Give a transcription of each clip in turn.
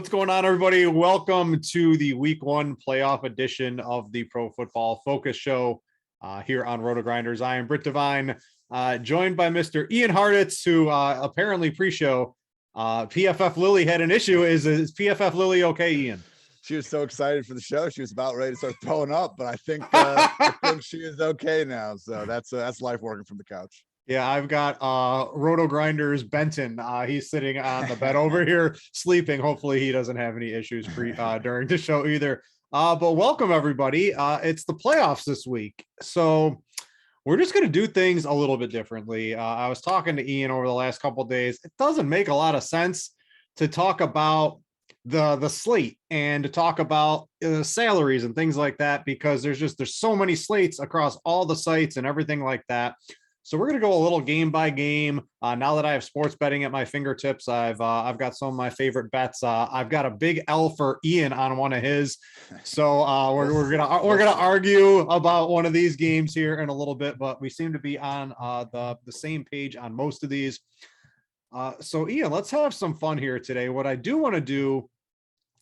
What's going on, everybody? Welcome to the Week 1 playoff edition of the Pro Football Focus Show here on RotoGrinders. I am Brit Devine, joined by Mr. Ian Hartitz, who apparently pre-show PFF Lily had an issue. Is PFF Lily okay, Ian? She was so excited for the show. She was about ready to start throwing up, but I think she is okay now. So that's life working from the couch. Yeah, I've got RotoGrinders Benton. He's sitting on the bed over here sleeping. Hopefully he doesn't have any issues during the show either. But welcome, everybody. It's the playoffs this week. So we're just going to do things a little bit differently. I was talking to Ian over the last couple of days. It doesn't make a lot of sense to talk about the slate and to talk about salaries and things like that, because there's so many slates across all the sites and everything like that. So we're going to go a little game by game. Now that I have sports betting at my fingertips, I've got some of my favorite bets. I've got a big L for Ian on one of his. So we're gonna argue about one of these games here in a little bit, but we seem to be on the same page on most of these. So Ian, let's have some fun here today. What I do want to do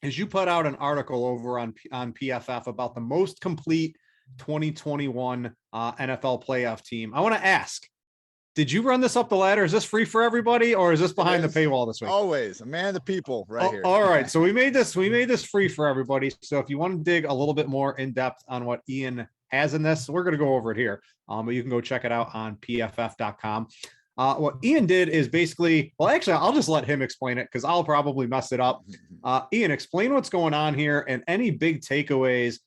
is you put out an article over on PFF about the most complete 2021 NFL playoff team. I want to ask, did you run this up the ladder? Is this free for everybody, or is this behind the paywall this week? Always a man of the people right here. All right. So we made this free for everybody. So if you want to dig a little bit more in depth on what Ian has in this, we're going to go over it here. But you can go check it out on pff.com. What Ian did is basically, well, actually, I'll just let him explain it because I'll probably mess it up. Ian, explain what's going on here and any big takeaways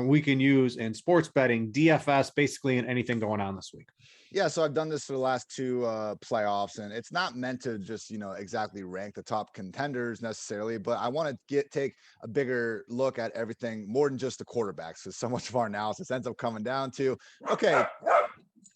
we can use in sports betting, DFS, basically, and anything going on this week. Yeah, so I've done this for the last two playoffs, and it's not meant to just, exactly rank the top contenders necessarily, but I want to take a bigger look at everything more than just the quarterbacks, because so much of our analysis ends up coming down to, okay,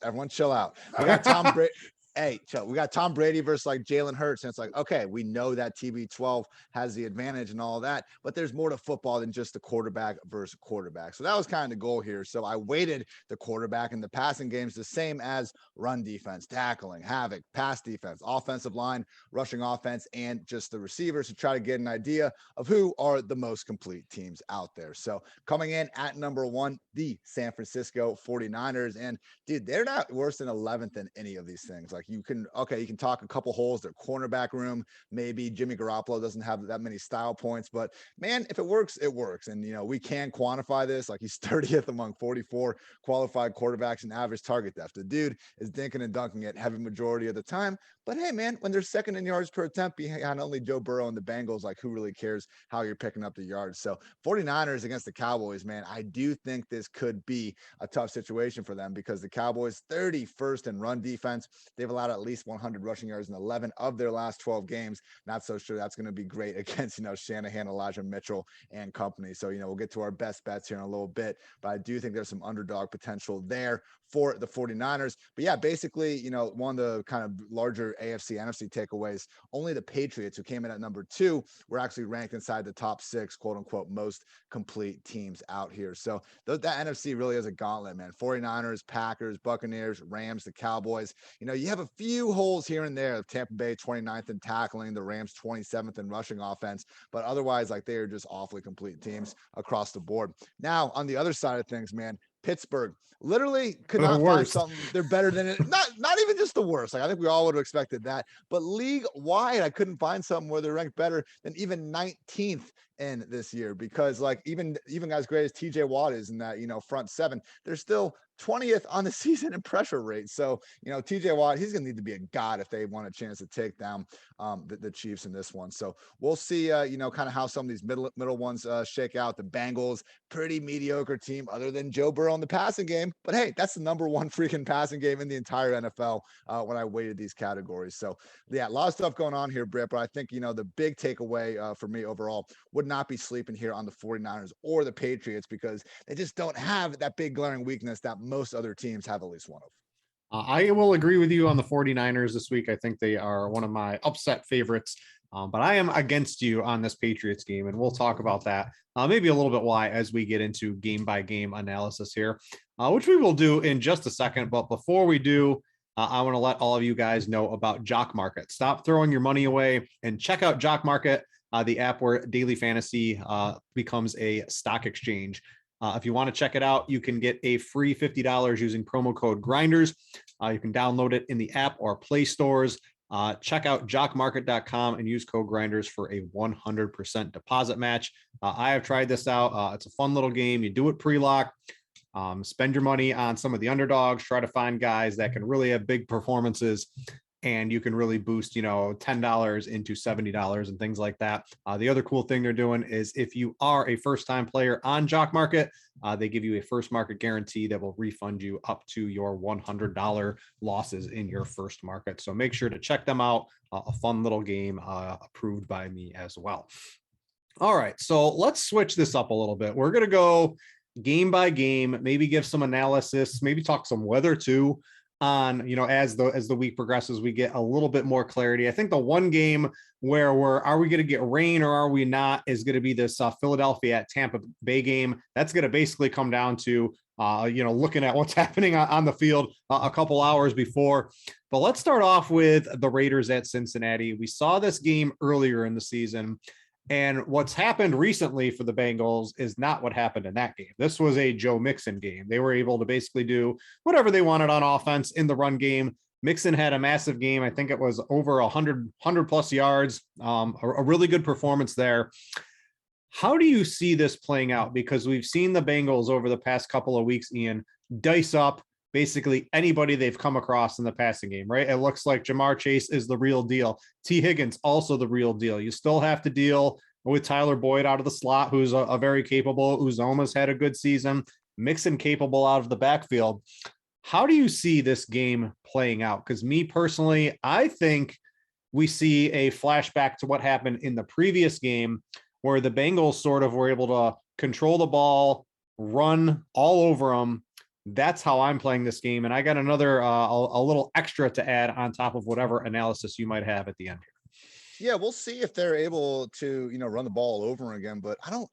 everyone chill out. We got Tom Brady. Hey, we got Tom Brady versus like Jalen Hurts. And it's like, okay, we know that TB12 has the advantage and all that, but there's more to football than just the quarterback versus quarterback. So that was kind of the goal here. So I weighted the quarterback and the passing games the same as run defense, tackling, havoc, pass defense, offensive line, rushing offense, and just the receivers to try to get an idea of who are the most complete teams out there. So coming in at number 1, the San Francisco 49ers. And dude, they're not worse than 11th in any of these things. Like you can talk a couple holes, their cornerback room. Maybe Jimmy Garoppolo doesn't have that many style points, but man, if it works, it works. And, we can quantify this. Like he's 30th among 44 qualified quarterbacks in average target depth. The dude is dinking and dunking it heavy majority of the time. But hey, man, when they're second in yards per attempt behind only Joe Burrow and the Bengals, like who really cares how you're picking up the yards? So 49ers against the Cowboys, man, I do think this could be a tough situation for them because the Cowboys 31st in run defense. They've allowed at least 100 rushing yards in 11 of their last 12 games. Not so sure that's going to be great against, Shanahan, Elijah Mitchell and company. So, we'll get to our best bets here in a little bit, but I do think there's some underdog potential there for the 49ers. But yeah, basically, one of the kind of larger AFC, NFC takeaways, only the Patriots, who came in at number 2, were actually ranked inside the top 6, quote unquote, most complete teams out here. So that NFC really is a gauntlet, man. 49ers, Packers, Buccaneers, Rams, the Cowboys. You have a few holes here and there. Tampa Bay 29th in tackling, the Rams 27th in rushing offense, but otherwise, like, they are just awfully complete teams across the board. Now, on the other side of things, man, Pittsburgh literally could not find something. They're better than it. Not even just the worst. Like I think we all would have expected that, but league wide, I couldn't find something where they're ranked better than even 19th in this year, because like even guys great as TJ Watt is in that, front 7, they're still 20th on the season in pressure rate. So, TJ Watt, he's going to need to be a god if they want a chance to take down the Chiefs in this one. So we'll see, kind of how some of these middle ones shake out. The Bengals, pretty mediocre team other than Joe Burrow in the passing game. But hey, that's the number 1 freaking passing game in the entire NFL when I weighted these categories. So yeah, a lot of stuff going on here, Britt, but I think, the big takeaway for me overall would not be sleeping here on the 49ers or the Patriots, because they just don't have that big glaring weakness that most other teams have at least one of. I will agree with you on the 49ers this week. I think they are one of my upset favorites, but I am against you on this Patriots game, and we'll talk about that maybe a little bit why as we get into game by game analysis here, which we will do in just a second. But before we do, I want to let all of you guys know about Jock Market. Stop throwing your money away and check out Jock Market. the app where daily fantasy becomes a stock exchange. If you want to check it out, you can get a free $50 using promo code Grinders. You can download it in the app or Play stores. Check out jockmarket.com and use code Grinders for a 100% deposit match. I have tried this out. It's a fun little game. You do it pre-lock. Spend your money on some of the underdogs. Try to find guys that can really have big performances, and you can really boost, $10 into $70 and things like that. The other cool thing they're doing is if you are a first-time player on Jock Market, they give you a first market guarantee that will refund you up to your $100 losses in your first market. So make sure to check them out. A fun little game approved by me as well. All right, so let's switch this up a little bit. We're going to go game by game, maybe give some analysis, maybe talk some weather too on, as the week progresses, we get a little bit more clarity. I think the one game where are we going to get rain or are we not is going to be this Philadelphia at Tampa Bay game. That's going to basically come down to, looking at what's happening on the field a couple hours before. But let's start off with the Raiders at Cincinnati. We saw this game earlier in the season. And what's happened recently for the Bengals is not what happened in that game. This was a Joe Mixon game. They were able to basically do whatever they wanted on offense in the run game. Mixon had a massive game. I think it was over 100 plus yards, a really good performance there. How do you see this playing out? Because we've seen the Bengals over the past couple of weeks, Ian, dice up basically anybody they've come across in the passing game, right? It looks like Jamar Chase is the real deal. T. Higgins, also the real deal. You still have to deal with Tyler Boyd out of the slot, who's a very capable. Uzoma's had a good season. Mixon capable out of the backfield. How do you see this game playing out? Because me personally, I think we see a flashback to what happened in the previous game where the Bengals sort of were able to control the ball, run all over them. That's how I'm playing this game. And I got another, a little extra to add on top of whatever analysis you might have at the end here. Yeah, we'll see if they're able to, run the ball over again. But that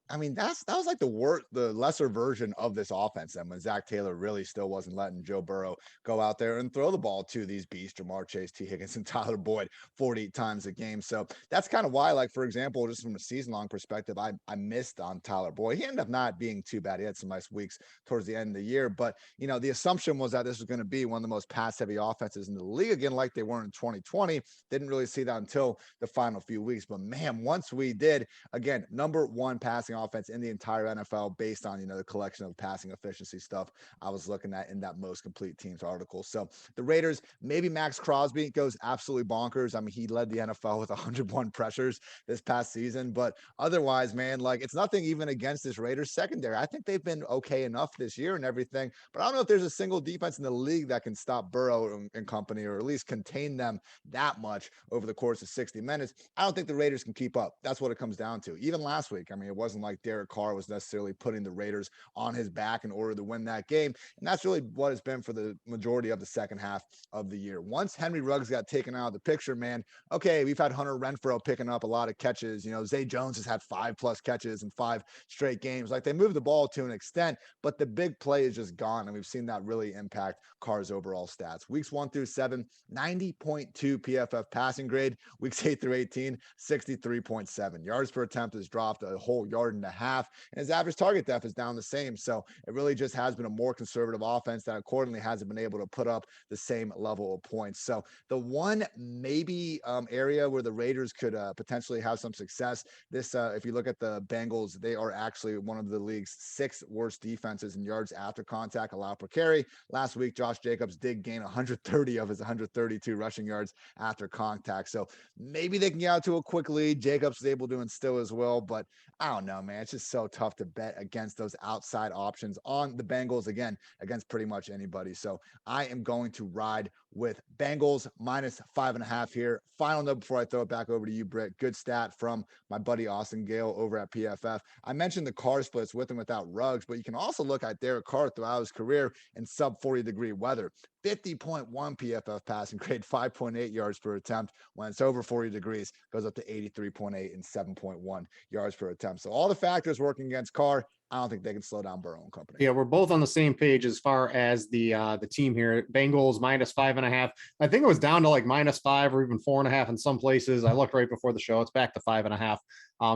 was like the lesser version of this offense. And when Zach Taylor really still wasn't letting Joe Burrow go out there and throw the ball to these beasts, Jamar Chase, T. Higgins, and Tyler Boyd 48 times a game. So that's kind of why, like, for example, just from a season-long perspective, I missed on Tyler Boyd. He ended up not being too bad. He had some nice weeks towards the end of the year. But, the assumption was that this was going to be one of the most pass-heavy offenses in the league again, like they were in 2020. Didn't really see that until the final few weeks. But man, once we did, again, number one passing offense in the entire NFL based on, the collection of passing efficiency stuff I was looking at in that most complete teams article. So the Raiders, maybe Max Crosby goes absolutely bonkers. I mean, he led the NFL with 101 pressures this past season, but otherwise, man, like, it's nothing even against this Raiders secondary. I think they've been okay enough this year and everything, but I don't know if there's a single defense in the league that can stop Burrow and company, or at least contain them that much over the course of 60 minutes. I don't think the Raiders can keep up. That's what it comes down to. Even last week, I mean, it wasn't like Derek Carr was necessarily putting the Raiders on his back in order to win that game. And that's really what it's been for the majority of the second half of the year. Once Henry Ruggs got taken out of the picture, man, okay, we've had Hunter Renfrow picking up a lot of catches. Zay Jones has had 5+ catches in 5 straight games. Like, they moved the ball to an extent, but the big play is just gone. And we've seen that really impact Carr's overall stats. Weeks 1 through 7, 90.2 PFF passing grade. Weeks 8 through 18, 63.7. Yards per attempt has dropped a whole yard and a half, and his average target depth is down the same. So it really just has been a more conservative offense that accordingly hasn't been able to put up the same level of points. So the one maybe area where the Raiders could potentially have some success, this if you look at the Bengals, they are actually one of the league's 6 worst defenses in yards after contact allowed per carry. Last week, Josh Jacobs did gain 130 of his 132 rushing yards after contact. So maybe they can get out to a quick lead. Jacobs is able to instill as well, but I don't know, man. It's just so tough to bet against those outside options on the Bengals, again, against pretty much anybody. So I am going to ride with Bengals -5.5 here. Final note before I throw it back over to you, Britt. Good stat from my buddy Austin Gale over at PFF. I mentioned the Carr splits with and without Ruggs, but you can also look at Derek Carr throughout his career in sub 40-degree weather. 50.1 PFF passing grade, 5.8 yards per attempt. When it's over 40 degrees, goes up to 83.8 and 7.1 yards per attempt. So all the factors working against Carr. I don't think they can slow down Burrow and company. Yeah, we're both on the same page as far as the team here. Bengals -5.5. I think it was down to like -5 or even 4.5 in some places. I looked right before the show. It's back to 5.5.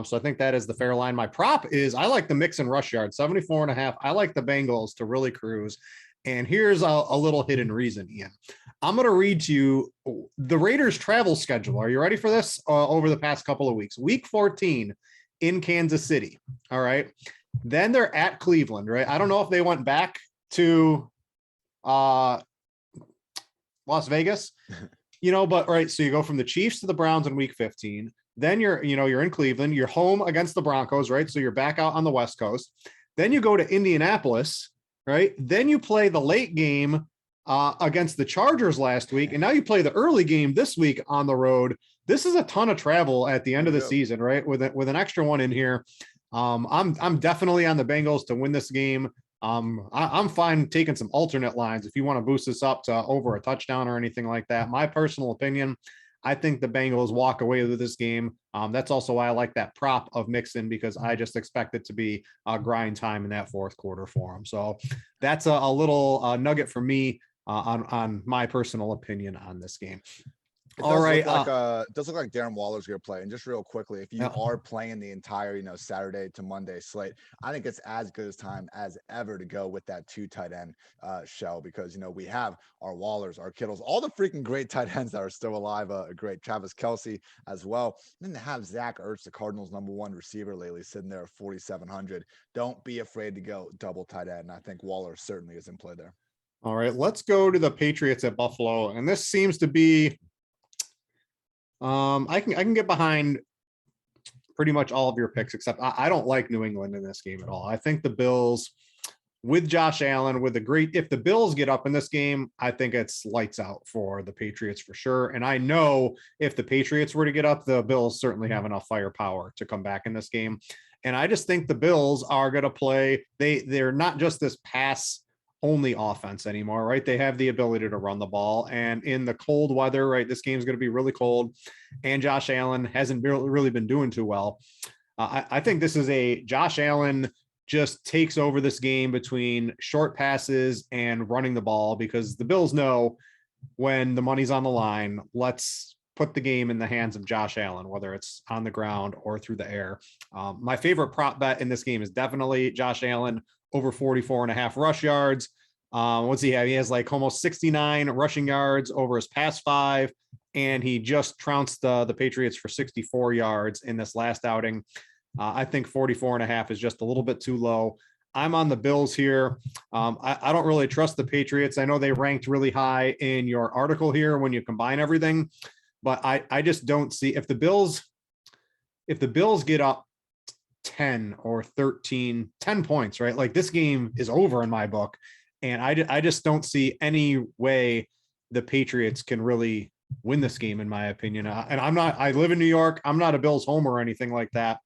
So I think that is the fair line. My prop is I like the mix and rush yard, 74.5. I like the Bengals to really cruise. And here's a little hidden reason, Ian. I'm going to read to you the Raiders' travel schedule. Are you ready for this? Over the past couple of weeks, week 14 in Kansas City. All right. Then they're at Cleveland, right? I don't know if they went back to Las Vegas, but right. So you go from the Chiefs to the Browns in week 15. Then you're in Cleveland, you're home against the Broncos, right? So you're back out on the West Coast. Then you go to Indianapolis, right? Then you play the late game against the Chargers last week. And now you play the early game this week on the road. This is a ton of travel at the end of the season, right? With an extra one in here. I'm definitely on the Bengals to win this game. I'm fine taking some alternate lines if you want to boost this up to over a touchdown or anything like that. My personal opinion, I think the Bengals walk away with this game. That's also why I like that prop of Mixon, because I just expect it to be a grind time in that fourth quarter for him. So that's a little nugget for me on my personal opinion on this game. All right. It does look like Darren Waller's going to play. And just real quickly, if you are playing the entire, Saturday to Monday slate, I think it's as good as time as ever to go with that 2 tight end shell, because, we have our Wallers, our Kittles, all the freaking great tight ends that are still alive. A great Travis Kelce as well. And then to have Zach Ertz, the Cardinals' #1 receiver lately, sitting there at 4,700. Don't be afraid to go double tight end. And I think Waller certainly is in play there. All right, let's go to the Patriots at Buffalo. And this seems to be I can get behind pretty much all of your picks, except I don't like New England in this game at all. I think the Bills with Josh Allen, if the Bills get up in this game, I think it's lights out for the Patriots for sure. And I know if the Patriots were to get up, the Bills certainly have enough firepower to come back in this game. And I just think the Bills are going to play. They're not just this pass only offense anymore, right? They have the ability to run the ball, and in the cold weather, right? This game's going to be really cold, and Josh Allen hasn't really been doing too well. I think this is Josh Allen just takes over this game between short passes and running the ball, because the Bills know when the money's on the line, let's put the game in the hands of Josh Allen, whether it's on the ground or through the air. My favorite prop bet in this game is definitely Josh Allen over 44.5 rush yards. What's he have? He has like almost 69 rushing yards over his past 5, and he just trounced the Patriots for 64 yards in this last outing. I think 44.5 is just a little bit too low. I'm on the Bills here. I don't really trust the Patriots. I know they ranked really high in your article here when you combine everything, but I just don't see if the Bills get up 10 or 13, 10 points, right? Like this game is over in my book. And I just don't see any way the Patriots can really win this game, in my opinion. And I live in New York. I'm not a Bills homer or anything like that.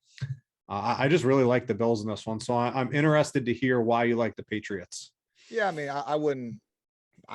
I just really like the Bills in this one. So I'm interested to hear why you like the Patriots. Yeah. I mean, I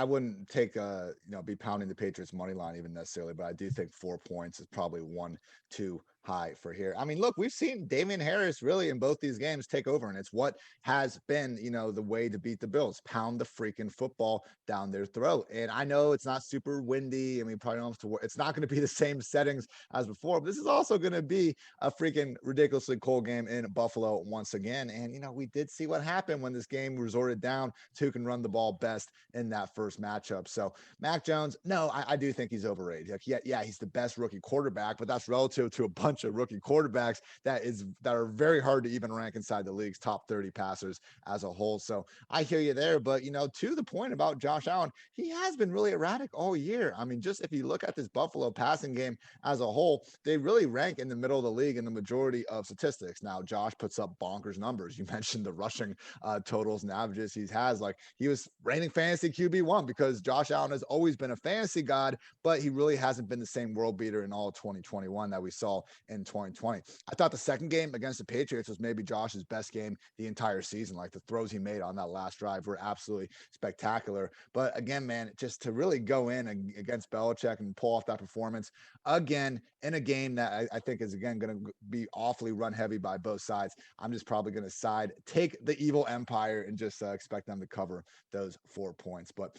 wouldn't take be pounding the Patriots money line even necessarily, but I do think 4 points is probably 1 too high for here. I mean, look, we've seen Damian Harris really in both these games take over, and it's what has been, the way to beat the Bills: pound the freaking football down their throat. And I know it's not super windy. I mean, probably don't have to worry. It's not going to be the same settings as before, but this is also going to be a freaking ridiculously cold game in Buffalo once again. And, we did see what happened when this game resorted down to who can run the ball best in that first matchup. So Mac Jones, no, I do think he's overrated. Like, yeah, he's the best rookie quarterback, but that's relative to a bunch of rookie quarterbacks that are very hard to even rank inside the league's top 30 passers as a whole. So I hear you there, but to the point about Josh Allen, he has been really erratic all year. I mean, just if you look at this Buffalo passing game as a whole, they really rank in the middle of the league in the majority of statistics. Now, Josh puts up bonkers numbers. You mentioned the rushing totals and averages he has. Like, he was reigning fantasy QB1 because Josh Allen has always been a fantasy god, but he really hasn't been the same world beater in all of 2021 that we saw in 2020. I thought the second game against the Patriots was maybe Josh's best game the entire season. Like the throws he made on that last drive were absolutely spectacular. But again, man, just to really go in against Belichick and pull off that performance again in a game that I think is again going to be awfully run heavy by both sides, I'm just probably going to take the evil empire and just expect them to cover those 4 points. But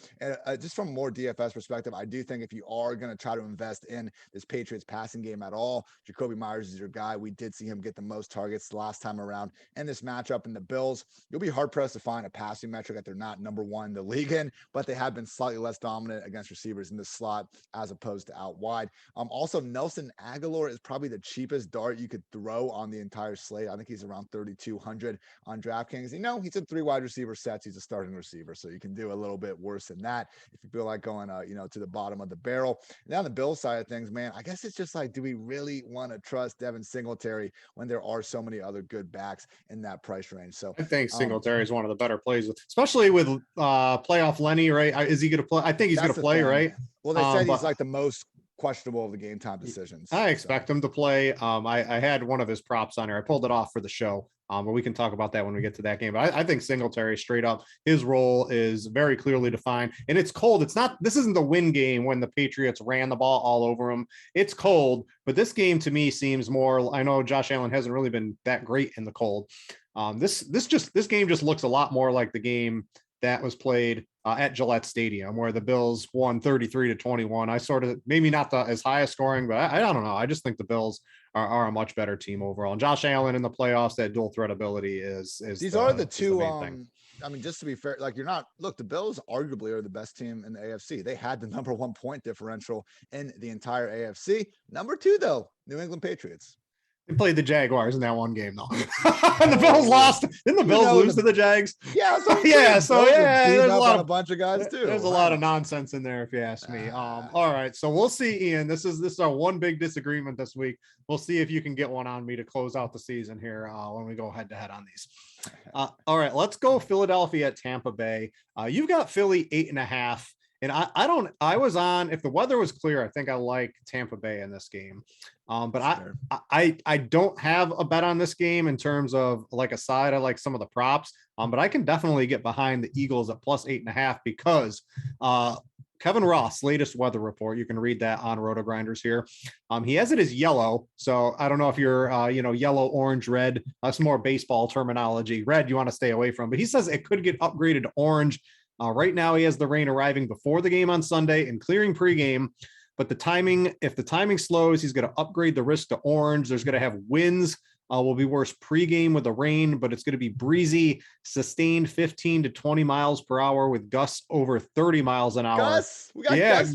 just from a more DFS perspective, I do think if you are going to try to invest in this Patriots passing game at all, Jacoby Myers is your guy. We did see him get the most targets last time around in this matchup. In the Bills, you'll be hard pressed to find a passing metric that they're not number one in the league in, but they have been slightly less dominant against receivers in the slot as opposed to out wide. Also, Nelson Aguilar is probably the cheapest dart you could throw on the entire slate. I think he's around 3,200 on DraftKings. He's in 3 wide receiver sets. He's a starting receiver, so you can do a little bit worse than that if you feel like going, to the bottom of the barrel. Now on the Bills side of things, man, I guess it's just like, do we really want to trust Devin Singletary when there are so many other good backs in that price range? So I think Singletary is one of the better plays, especially with playoff Lenny, right? Is he going to play? I think he's going to play, right? Well, they said he's like the most questionable of the game time decisions. I expect him to play. I had one of his props on here. I pulled it off for the show, but we can talk about that when we get to that game. But I think Singletary, straight up, his role is very clearly defined. And it's cold. This isn't the win game when the Patriots ran the ball all over him. It's cold, but this game to me seems more. I know Josh Allen hasn't really been that great in the cold. This game just looks a lot more like the game that was played at Gillette Stadium, where the Bills won 33-21. I sort of, maybe not as high a scoring, but I don't know. I just think the Bills are a much better team overall. And Josh Allen in the playoffs, that dual threat ability is these are the two. Just to be fair, like the Bills arguably are the best team in the AFC. They had the number 1 point differential in the entire AFC. Number 2, though, New England Patriots. They played the Jaguars in that one game, though. And the Bills lost. Didn't the Bills lose to the Jags? Yeah. There's a bunch of guys too. There's a lot of nonsense in there, if you ask me. All right, so we'll see, Ian. This is our one big disagreement this week. We'll see if you can get one on me to close out the season here when we go head to head on these. All right, let's go Philadelphia at Tampa Bay. You've got Philly 8.5. And I was on, if the weather was clear, I think I like Tampa Bay in this game. But sure. I don't have a bet on this game in terms of like a side. I like some of the props, but I can definitely get behind the Eagles at plus 8.5 because Kevin Ross' latest weather report, you can read that on RotoGrinders here. He has it as yellow. So I don't know if you're, yellow, orange, red. That's more baseball terminology. Red, you want to stay away from, but he says it could get upgraded to orange. Right now, he has the rain arriving before the game on Sunday and clearing pregame. But if the timing slows, he's going to upgrade the risk to orange. There's going to have winds. Will be worse pregame with the rain, but it's going to be breezy, sustained 15 to 20 miles per hour with gusts over 30 miles an hour. Gus, we got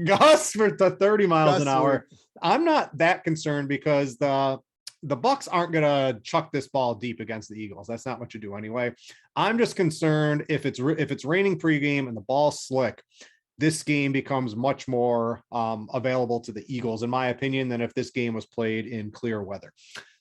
gusts for the 30 miles an hour. I'm not that concerned because the Bucs aren't going to chuck this ball deep against the Eagles. That's not what you do anyway. I'm just concerned if it's raining pregame and the ball's slick, this game becomes much more available to the Eagles, in my opinion, than if this game was played in clear weather.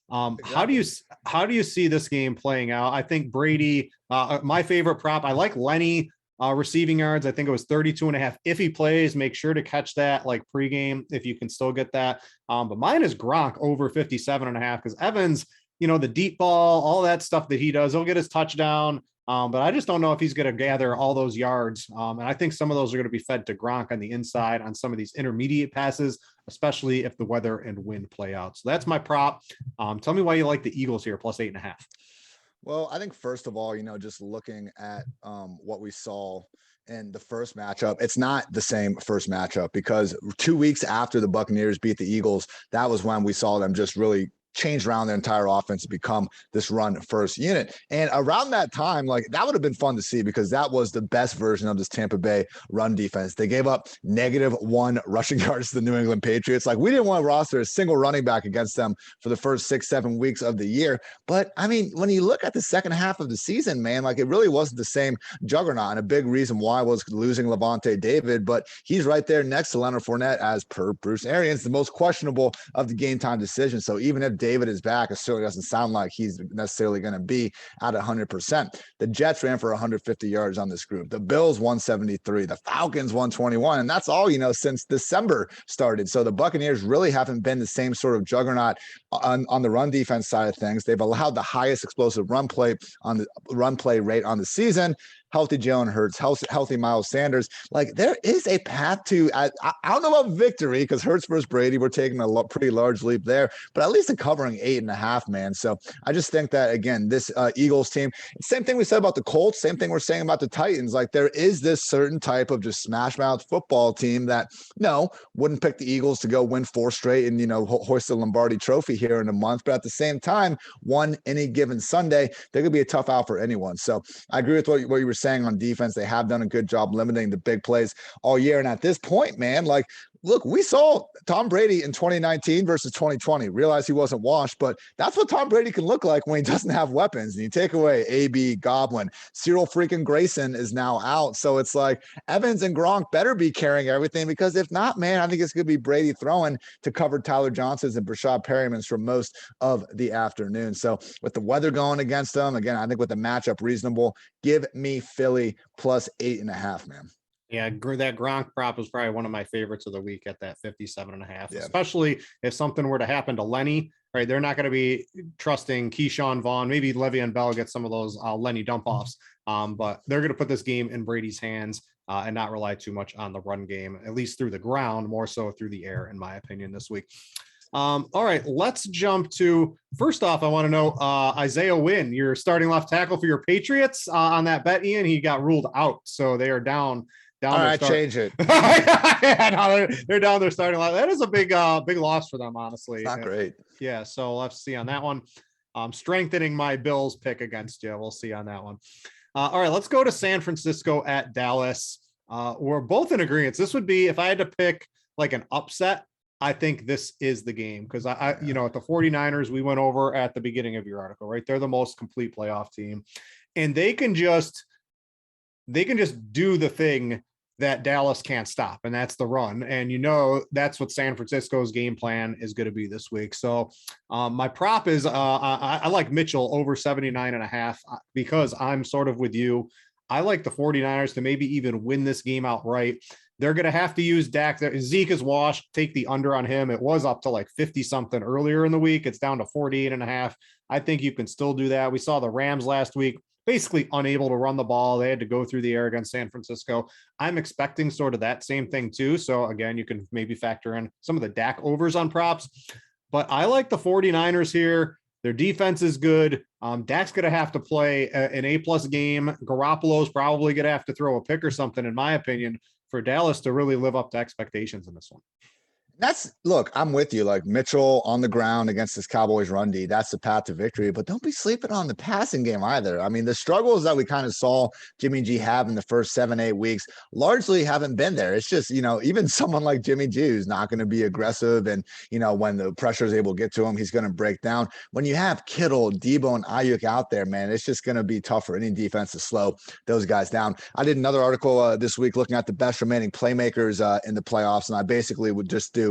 Exactly. How do you see this game playing out? I think Brady, my favorite prop, I like Lenny receiving yards. I think it was 32.5. If he plays, make sure to catch that like pregame if you can still get that. But mine is Gronk over 57.5 because Evans, the deep ball, all that stuff that he does, he'll get his touchdown. But I just don't know if he's going to gather all those yards. And I think some of those are going to be fed to Gronk on the inside on some of these intermediate passes, especially if the weather and wind play out. So that's my prop. Tell me why you like the Eagles here, plus 8.5. Well, I think first of all, just looking at what we saw in the first matchup, it's not the same first matchup because 2 weeks after the Buccaneers beat the Eagles, that was when we saw them just really changed around their entire offense to become this run first unit. And around that time, that would have been fun to see because that was the best version of this Tampa Bay run defense. They gave up -1 rushing yards to the New England Patriots. We didn't want to roster a single running back against them for the first 6-7 weeks of the year. But when you look at the second half of the season, man, it really wasn't the same juggernaut. And a big reason why was losing Levante David, but he's right there next to Leonard Fournette as per Bruce Arians, the most questionable of the game time decisions. So even if David is back, it certainly doesn't sound like he's necessarily going to be at 100%. The Jets ran for 150 yards on this group. The Bills 173, the Falcons 121, and that's all, since December started. So the Buccaneers really haven't been the same sort of juggernaut on the run defense side of things. They've allowed the highest explosive run play rate on the season. Healthy Jalen Hurts, healthy Miles Sanders. Like, there is a path to, I don't know about victory, because Hurts versus Brady, we're taking a pretty large leap there, but at least a covering 8.5, man. So I just think that, again, this Eagles team, same thing we said about the Colts, same thing we're saying about the Titans. Like, there is this certain type of just smash mouth football team that, wouldn't pick the Eagles to go win 4 straight and, hoist the Lombardi trophy here in a month. But at the same time, one any given Sunday, they could be a tough out for anyone. So I agree with what you were saying on defense. They have done a good job limiting the big plays all year. And at this point, man, like, look, we saw Tom Brady in 2019 versus 2020. Realize he wasn't washed, but that's what Tom Brady can look like when he doesn't have weapons. And you take away AB, Goblin, Cyril freaking Grayson is now out. So it's like Evans and Gronk better be carrying everything, because if not, man, I think it's going to be Brady throwing to cover Tyler Johnson's and Brashad Perryman's for most of the afternoon. So with the weather going against them, again, I think with the matchup reasonable, give me Philly plus 8.5, man. Yeah, that Gronk prop is probably one of my favorites of the week at that 57.5, yeah. Especially if something were to happen to Lenny, right? They're not going to be trusting Keyshawn Vaughn. Maybe Le'Veon Bell gets some of those Lenny dump offs, but they're going to put this game in Brady's hands and not rely too much on the run game, at least through the ground, more so through the air, in my opinion, this week. All right, let's jump to, first off, I want to know, Isaiah Wynn, your starting left tackle for your Patriots on that bet, Ian, he got ruled out. So they are down. All right, change it. Yeah, they're down their starting line. That is a big loss for them, honestly. It's not great. Yeah, so let's see on that one. Strengthening my Bills pick against you. We'll see on that one. All right, let's go to San Francisco at Dallas. We're both in agreement. This would be, if I had to pick like an upset, I think this is the game, because at the 49ers, we went over at the beginning of your article, right? They're the most complete playoff team, and they can just do the thing that Dallas can't stop, and that's the run. And that's what San Francisco's game plan is going to be this week. So my prop is I like Mitchell over 79.5, because I'm sort of with you. I like the 49ers to maybe even win this game outright. They're going to have to use Dak. Zeke is washed. Take the under on him. It was up to like 50 something earlier in the week. It's down to 48.5. I think you can still do that. We saw the Rams last week, basically unable to run the ball. They had to go through the air against San Francisco. I'm expecting sort of that same thing too. So again, you can maybe factor in some of the Dak overs on props, but I like the 49ers here. Their defense is good. Dak's going to have to play an A+ game. Garoppolo's probably going to have to throw a pick or something, in my opinion, for Dallas to really live up to expectations in this one. Look, I'm with you. Like, Mitchell on the ground against this Cowboys run D, that's the path to victory, but don't be sleeping on the passing game either. I mean, the struggles that we kind of saw Jimmy G have in the first 7-8 weeks largely haven't been there. It's just, even someone like Jimmy G is not going to be aggressive. And, when the pressure is able to get to him, he's going to break down. When you have Kittle, Debo, and Ayuk out there, man, it's just going to be tough for any defense to slow those guys down. I did another article this week looking at the best remaining playmakers in the playoffs. And I basically would just do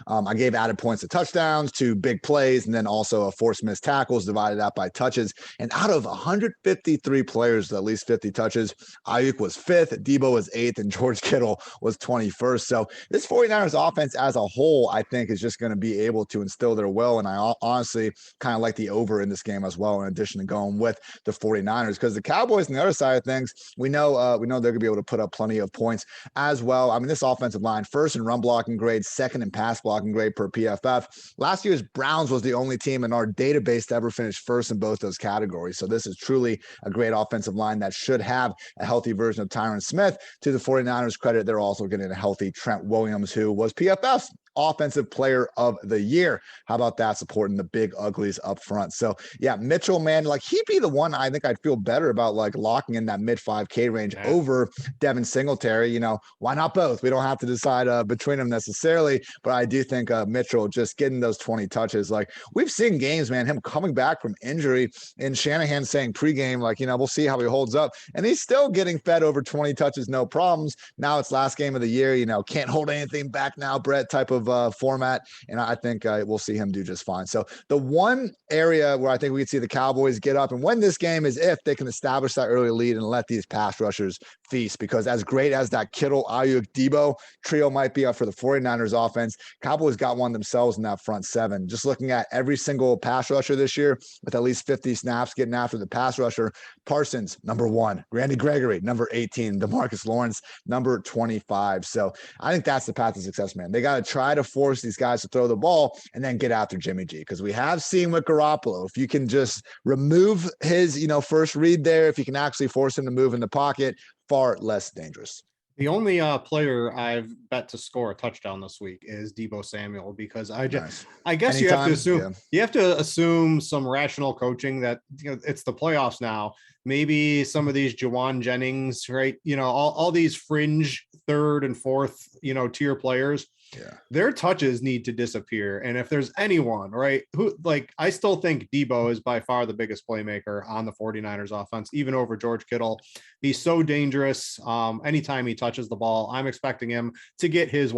I gave added points to touchdowns, to big plays, and then also a forced missed tackles divided out by touches. And out of 153 players with at least 50 touches, Ayuk was 5th, Debo was 8th, and George Kittle was 21st. So this 49ers offense as a whole, I think, is just going to be able to instill their will. And I honestly kind of like the over in this game as well, in addition to going with the 49ers, because the Cowboys on the other side of things, we know they're going to be able to put up plenty of points as well. I mean, this offensive line, 1st in run blocking grade, 2nd in pass blocking grade per PFF. Last year's Browns was the only team in our database to ever finish 1st in both those categories. So this is truly a great offensive line that should have a healthy version of Tyron Smith. To the 49ers credit, they're also getting a healthy Trent Williams, who was PFF's offensive player of the year. How about that, supporting the big uglies up front? So yeah, Mitchell, man, like, he'd be the one I think I'd feel better about, like, locking in that mid 5K range over Devin Singletary. Why not both? We don't have to decide between them necessarily, but I do think Mitchell just getting those 20 touches. Like, we've seen games, man, him coming back from injury, and Shanahan saying pregame, like, we'll see how he holds up, and he's still getting fed over 20 touches, no problems. Now it's last game of the year, can't hold anything back now, Brett, type of of format, and I think we'll see him do just fine. So the one area where I think we could see the Cowboys get up and win this game is if they can establish that early lead and let these pass rushers feast, because as great as that Kittle, Ayuk, Debo trio might be up for the 49ers offense, Cowboys got one themselves in that front seven. Just looking at every single pass rusher this year with at least 50 snaps getting after the pass rusher, Parsons, number 1, Randy Gregory, number 18, DeMarcus Lawrence, number 25. So I think that's the path to success, man. They got to try to force these guys to throw the ball and then get after Jimmy G, because we have seen with Garoppolo, if you can just remove his, first read there, if you can actually force him to move in the pocket, far less dangerous. The only player I've bet to score a touchdown this week is Deebo Samuel, because I guess anytime, you have to assume some rational coaching that it's the playoffs now. Maybe some of these Jawan Jennings, right? All these fringe third and fourth, tier players. Yeah, their touches need to disappear. And if there's anyone, right, who, I still think Debo is by far the biggest playmaker on the 49ers offense, even over George Kittle. He's so dangerous. Anytime he touches the ball, I'm expecting him to get his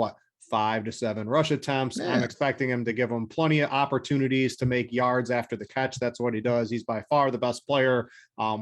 5 to 7 rush attempts. Yeah. I'm expecting him to give him plenty of opportunities to make yards after the catch. That's what he does. He's by far the best player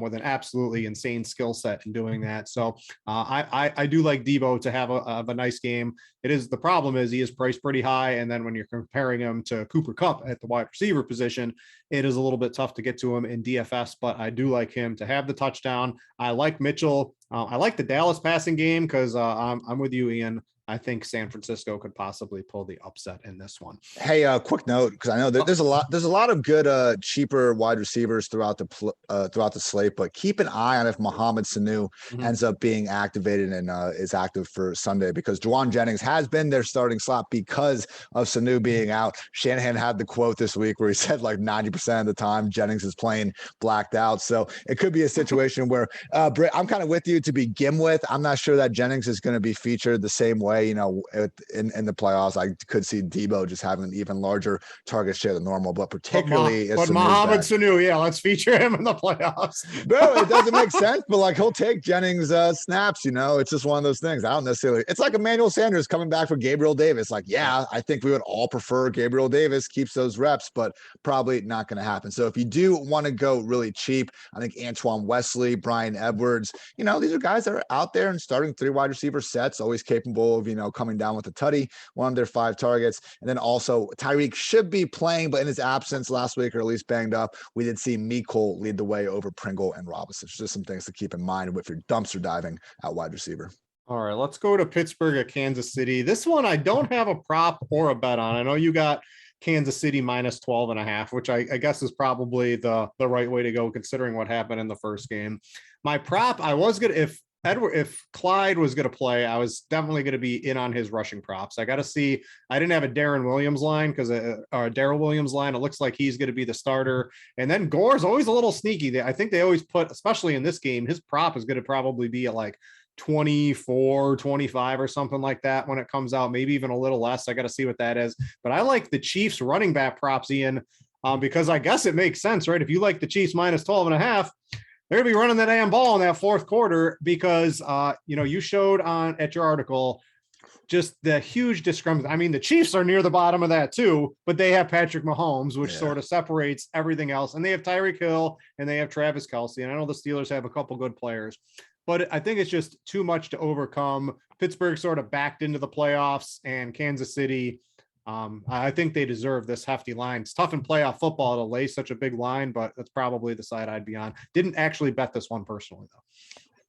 with an absolutely insane skill set in doing that. So I do like Debo to have a nice game. The problem is he is priced pretty high. And then when you're comparing him to Cooper Kupp at the wide receiver position, it is a little bit tough to get to him in DFS, but I do like him to have the touchdown. I like Mitchell. I like the Dallas passing game because I'm with you, Ian. I think San Francisco could possibly pull the upset in this one. Hey, quick note, because I know there's a lot of good cheaper wide receivers throughout the slate, but keep an eye on if Mohamed Sanu ends up being activated and is active for Sunday, because Jawan Jennings has been their starting slot because of Sanu being out. Shanahan had the quote this week where he said 90% of the time Jennings is playing blacked out. So it could be a situation where Britt, I'm kind of with you to begin with. I'm not sure that Jennings is going to be featured the same way. In the playoffs, I could see Debo just having an even larger target share than normal, but particularly but Mohamed Sanu, let's feature him in the playoffs. No, it doesn't make sense, but he'll take Jennings snaps. It's just one of those things. I don't necessarily. It's like Emmanuel Sanders coming back for Gabriel Davis. I think we would all prefer Gabriel Davis keeps those reps, but probably not going to happen. So if you do want to go really cheap, I think Antoine Wesley, Brian Edwards, these are guys that are out there and starting 3 wide receiver sets, always capable of coming down with a tutty, one of their 5 targets. And then also Tyreek should be playing, but in his absence last week, or at least banged up, we did see Mecole lead the way over Pringle and Robinson. Just some things to keep in mind if you're dumpster diving at wide receiver. All right, let's go to Pittsburgh at Kansas City. This one I don't have a prop or a bet on. I know you got Kansas City minus 12.5, which I guess is probably the right way to go considering what happened in the first game. My prop, I was going to, if Clyde was going to play, I was definitely going to be in on his rushing props. I got to see, I didn't have a Darren Williams line or a Darrell Williams line. It looks like he's going to be the starter. And then Gore's always a little sneaky. I think they always put, especially in this game, his prop is going to probably be at 24, 25 or something like that when it comes out, maybe even a little less. I got to see what that is. But I like the Chiefs running back props, Ian, because I guess it makes sense, right? If you like the Chiefs minus 12.5, they're going to be running the damn ball in that fourth quarter because, you showed at your article just the huge discrepancy. I mean, the Chiefs are near the bottom of that too, but they have Patrick Mahomes, which sort of separates everything else. And they have Tyreek Hill and they have Travis Kelce. And I know the Steelers have a couple good players, but I think it's just too much to overcome. Pittsburgh sort of backed into the playoffs, and Kansas City, I think they deserve this hefty line. It's tough in playoff football to lay such a big line, but that's probably the side I'd be on. Didn't actually bet this one personally, though.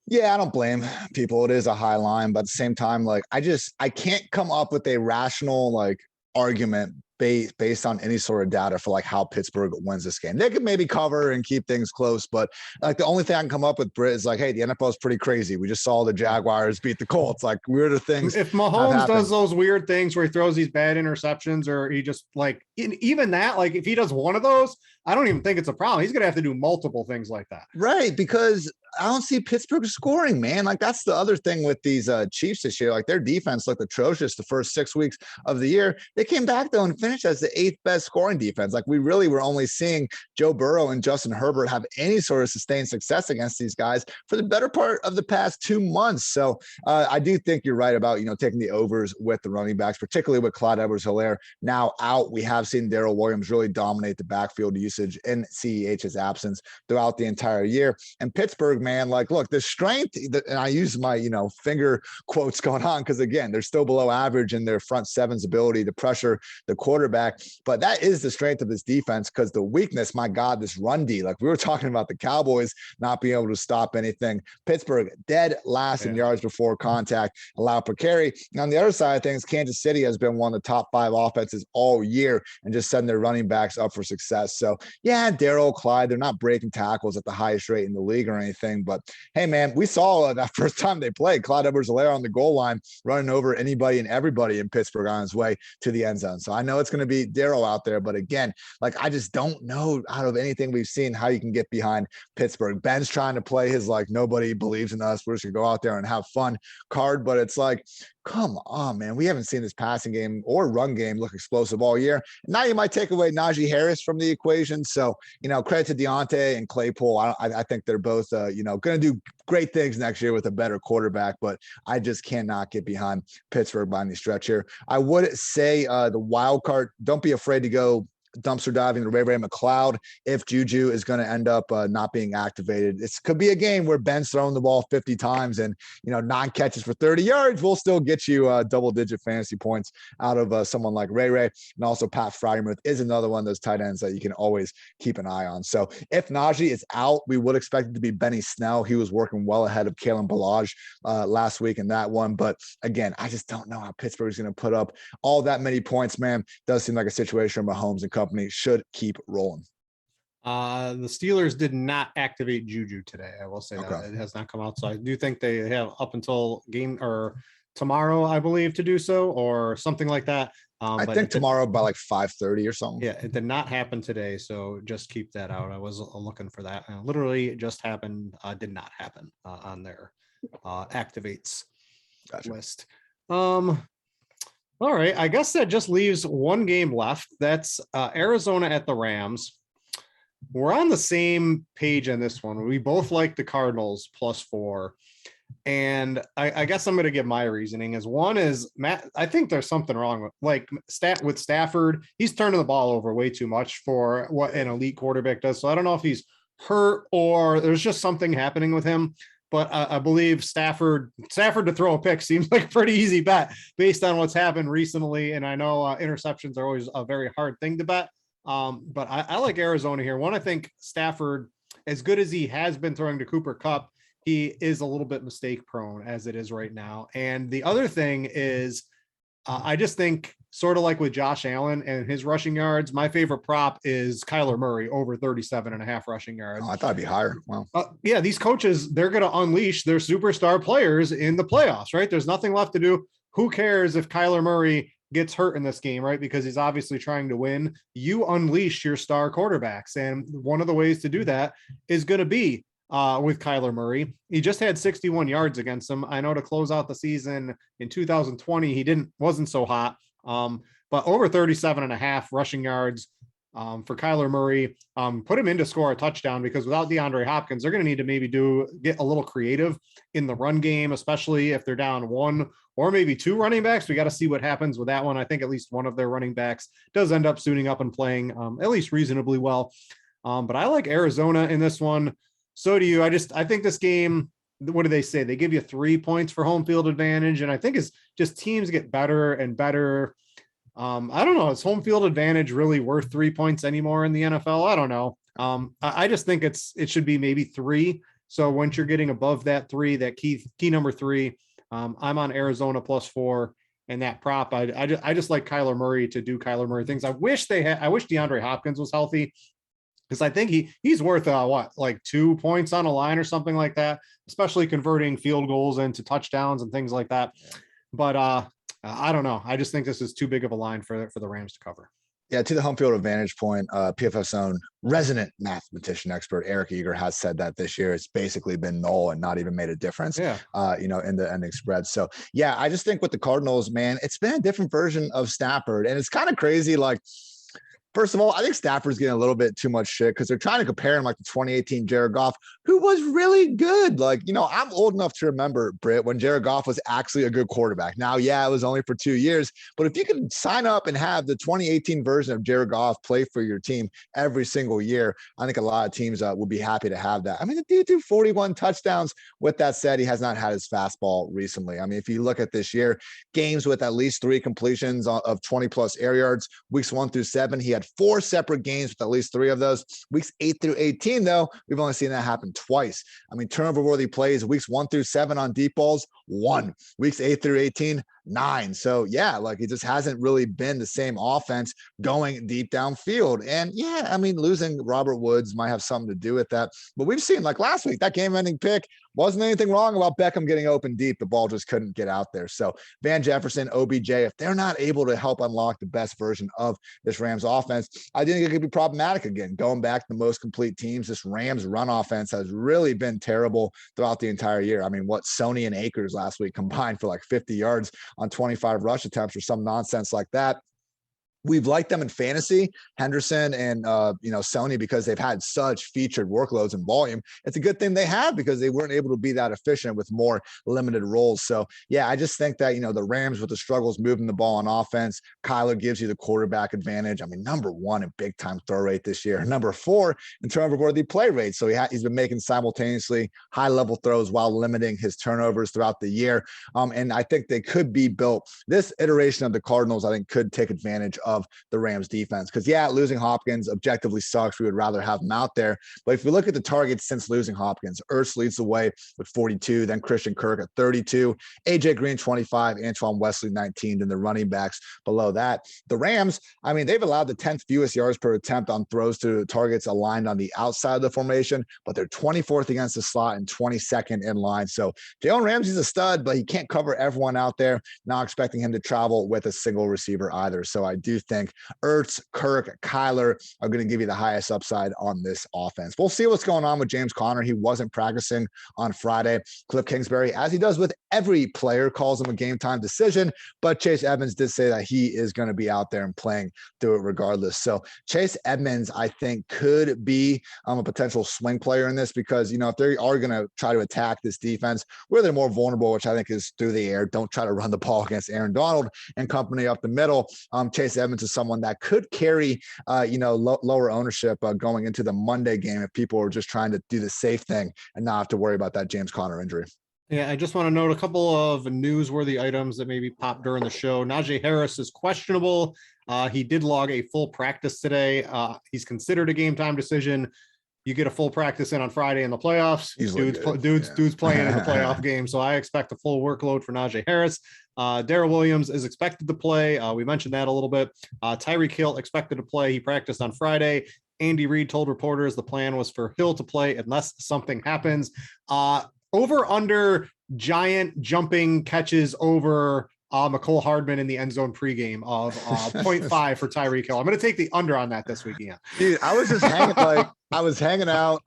Yeah, I don't blame people. It is a high line, but at the same time, I can't come up with a rational argument based on any sort of data for how Pittsburgh wins this game. They could maybe cover and keep things close, but the only thing I can come up with, Britt, is hey, the NFL is pretty crazy. We just saw the Jaguars beat the Colts. Weirder things. If Mahomes does those weird things where he throws these bad interceptions, or he just even that, if he does one of those, I don't even think it's a problem. He's going to have to do multiple things like that. Right, because I don't see Pittsburgh scoring, man. That's the other thing with these Chiefs this year. Their defense looked atrocious the first 6 weeks of the year. They came back though and finished as the 8th best scoring defense. Like, we really were only seeing Joe Burrow and Justin Herbert have any sort of sustained success against these guys for the better part of the past 2 months. So I do think you're right about, taking the overs with the running backs, particularly with Clyde Edwards-Helaire now out. We have seen Darrell Williams really dominate the backfield usage in CEH's absence throughout the entire year. And Pittsburgh, man, like, look, the strength, and I use my, finger quotes going on, because again, they're still below average in their front seven's ability to pressure the quarterback. But that is the strength of this defense, because the weakness, my God, this run D, like we were talking about the Cowboys not being able to stop anything. Pittsburgh dead last in yards before contact allowed per carry. And on the other side of things, Kansas City has been one of the top 5 offenses all year and just setting their running backs up for success. So yeah, Darrell, Clyde, they're not breaking tackles at the highest rate in the league or anything, but hey, man, we saw that first time they played, Clyde Edwards-Helaire on the goal line running over anybody and everybody in Pittsburgh on his way to the end zone. So I know it's going to be Darrell out there, but again, like, I just don't know out of anything we've seen how you can get behind Pittsburgh. Ben's trying to play his, like, nobody believes in us, we're just gonna go out there and have fun card, but it's like, come on, man. We haven't seen this passing game or run game look explosive all year. Now you might take away Najee Harris from the equation. So, credit to Deontay and Claypool. I think they're both, going to do great things next year with a better quarterback, but I just cannot get behind Pittsburgh by any stretch here. I would say the wild card, don't be afraid to go dumpster diving to Ray McCloud if Juju is going to end up not being activated. This could be a game where Ben's throwing the ball 50 times and 9 catches for 30 yards will still get you double-digit fantasy points out of someone like Ray. And also Pat Freiermuth is another one of those tight ends that you can always keep an eye on. So if Najee is out, we would expect it to be Benny Snell. He was working well ahead of Kalen Ballage last week in that one. But again, I just don't know how Pittsburgh is going to put up all that many points, man. Does seem like a situation where Mahomes and company should keep rolling. The Steelers did not activate Juju today. I will say that it has not come out. So I do think they have up until game or tomorrow, I believe, to do so or something like that. I think tomorrow by like 5:30 or something. Yeah, it did not happen today. So just keep that out. I was looking for that. Literally it just happened. Did not happen on their activates list. All right, I guess that just leaves one game left. That's Arizona at the Rams. We're on the same page on this one. We both like the Cardinals +4. And I guess I'm going to give my reasoning as one is Matt. I think there's something wrong with Stafford. He's turning the ball over way too much for what an elite quarterback does. So I don't know if he's hurt or there's just something happening with him. But I believe Stafford to throw a pick seems like a pretty easy bet based on what's happened recently. And I know interceptions are always a very hard thing to bet. But I like Arizona here. One, I think Stafford, as good as he has been throwing to Cooper Kupp, he is a little bit mistake prone as it is right now. And the other thing is I just think sort of like with Josh Allen and his rushing yards, my favorite prop is Kyler Murray over 37.5 rushing yards. Oh, I thought it'd be higher. Wow. Yeah, these coaches, they're going to unleash their superstar players in the playoffs, right? There's nothing left to do. Who cares if Kyler Murray gets hurt in this game, right? Because he's obviously trying to win. You unleash your star quarterbacks. And one of the ways to do that is going to be with Kyler Murray. He just had 61 yards against him. I know to close out the season in 2020, he wasn't so hot. But over 37.5 rushing yards for Kyler Murray, put him in to score a touchdown because without DeAndre Hopkins, they're going to need to maybe get a little creative in the run game, especially if they're down 1 or maybe 2 running backs. We got to see what happens with that one. I think at least one of their running backs does end up suiting up and playing at least reasonably well. But I like Arizona in this one. So do you. I think this game, what do they say? They give you 3 points for home field advantage. And I think it's just teams get better and better. I don't know. Is home field advantage really worth 3 points anymore in the NFL? I don't know. I just think it should be maybe 3. So once you're getting above that 3, that key number 3, I'm on Arizona +4 and that prop. I just like Kyler Murray to do Kyler Murray things. I wish DeAndre Hopkins was healthy, because I think he's worth like 2 points on a line or something like that, especially converting field goals into touchdowns and things like that. But I don't know. I just think this is too big of a line for the Rams to cover. Yeah, to the home field advantage point, PFF's own resident mathematician expert Eric Eager has said that this year it's basically been null and not even made a difference. Yeah. In the ending spread. So yeah, I just think with the Cardinals, man, it's been a different version of Stafford, and it's kind of crazy. Like, first of all, I think Stafford's getting a little bit too much shit because they're trying to compare him like the 2018 Jared Goff, who was really good. Like, I'm old enough to remember, Britt, when Jared Goff was actually a good quarterback. Now, yeah, it was only for 2 years, but if you could sign up and have the 2018 version of Jared Goff play for your team every single year, I think a lot of teams would be happy to have that. I mean, the dude threw 41 touchdowns. With that said, he has not had his fastball recently. I mean, if you look at this year, games with at least 3 completions of 20 plus air yards, weeks 1 through 7, he had 4 separate games with at least 3 of those. Weeks 8 through 18, though, we've only seen that happen twice. I mean, turnover-worthy plays, weeks 1 through 7 on deep balls, 1. Weeks 8 through 18, 9. So yeah, like it just hasn't really been the same offense going deep downfield. And yeah, I mean, losing Robert Woods might have something to do with that. But we've seen, like last week, that game-ending pick, wasn't anything wrong about Beckham getting open deep. The ball just couldn't get out there. So Van Jefferson, OBJ, if they're not able to help unlock the best version of this Rams offense, I think it could be problematic again. Going back to the most complete teams, this Rams run offense has really been terrible throughout the entire year. I mean, what Sony and Akers last week combined for like 50 yards on 25 rush attempts or some nonsense like that. We've liked them in fantasy, Henderson and Sony, because they've had such featured workloads and volume. It's a good thing they have because they weren't able to be that efficient with more limited roles. So yeah, I just think that the Rams with the struggles moving the ball on offense, Kyler gives you the quarterback advantage. I mean, number 1 in big time throw rate this year, number 4 in turnover-worthy play rate. So he's been making simultaneously high level throws while limiting his turnovers throughout the year. And I think they could be built. This iteration of the Cardinals, I think, could take advantage of the Rams defense. Because yeah, losing Hopkins objectively sucks. We would rather have him out there. But if we look at the targets since losing Hopkins, Ertz leads the way with 42, then Christian Kirk at 32, AJ Green 25, Antoine Wesley 19, then the running backs below that. The Rams, I mean, they've allowed the 10th fewest yards per attempt on throws to targets aligned on the outside of the formation, but they're 24th against the slot and 22nd in line. So Jalen Ramsey's a stud, but he can't cover everyone out there. Not expecting him to travel with a single receiver either. So I do think Ertz, Kirk, Kyler are going to give you the highest upside on this offense. We'll see what's going on with James Conner. He wasn't practicing on Friday. Cliff Kingsbury, as he does with every player, calls him a game time decision, but Chase Edmonds did say that he is going to be out there and playing through it regardless. So Chase Edmonds, I think, could be a potential swing player in this because, if they are going to try to attack this defense where they're more vulnerable, which I think is through the air, don't try to run the ball against Aaron Donald and company up the middle. Chase Edmonds is someone that could carry, lower ownership going into the Monday game if people are just trying to do the safe thing and not have to worry about that James Conner injury. Yeah, I just want to note a couple of newsworthy items that maybe popped during the show. Najee Harris is questionable. He did log a full practice today. He's considered a game time decision. You get a full practice in on Friday in the playoffs. Dude's playing in the playoff game. So I expect a full workload for Najee Harris. Darrell Williams is expected to play. We mentioned that a little bit. Tyreek Hill expected to play. He practiced on Friday. Andy Reid told reporters the plan was for Hill to play unless something happens. Over under giant jumping catches over McCole Hardman in the end zone pregame of 0.5 for Tyreek Hill. I'm going to take the under on that this week, Ian. Dude, I was hanging out,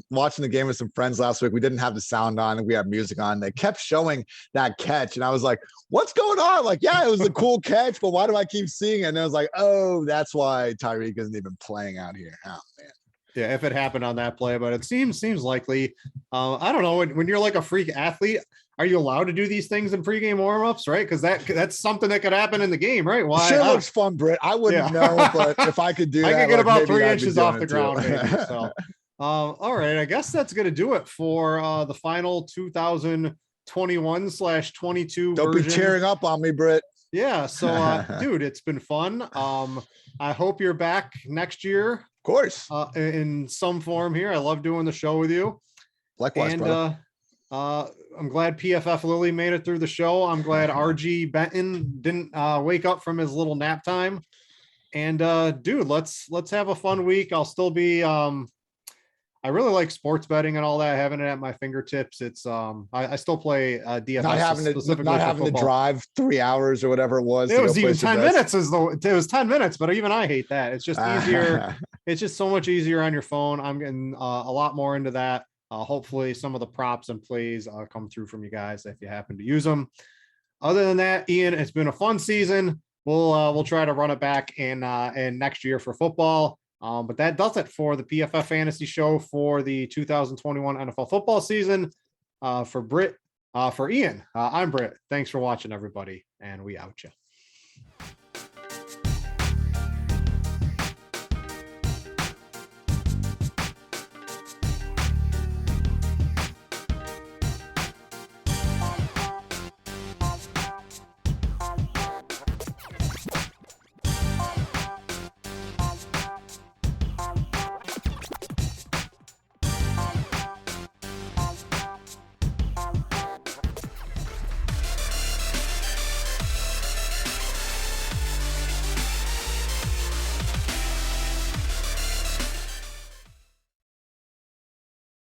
watching the game with some friends last week. We didn't have the sound on and we had music on. They kept showing that catch. And I was like, what's going on? Like, yeah, it was a cool catch, but why do I keep seeing it? And I was like, oh, that's why Tyreek isn't even playing out here. Oh, man. Yeah, if it happened on that play, but it seems likely. I don't know. When you're like a freak athlete, are you allowed to do these things in pregame warmups, right? Because that's something that could happen in the game, right? Why? Sure looks fun, Britt. I wouldn't know, but if I could do that, I could get about 3 inches off the ground, maybe. So, all right, I guess that's gonna do it for the final 2021/22. Don't be cheering up on me, Britt. Yeah. So, dude, it's been fun. I hope you're back next year. Of course. In some form here. I love doing the show with you. Likewise, and, brother. I'm glad PFF Lily made it through the show. I'm glad RG Benton didn't wake up from his little nap time. And dude, let's have a fun week. I'll still be I really like sports betting and all that, having it at my fingertips. It's I still play DFS specifically not for having to football. drive 3 hours or whatever it was. It was even 10 minutes it was 10 minutes, but even I hate that. It's just easier. It's just so much easier on your phone. I'm getting a lot more into that. Hopefully some of the props and plays come through from you guys if you happen to use them. Other than that, Ian, it's been a fun season. We'll try to run it back in next year for football. But that does it for the PFF Fantasy Show for the 2021 NFL football season. For Brit, for Ian, I'm Brit. Thanks for watching, everybody, and we out you.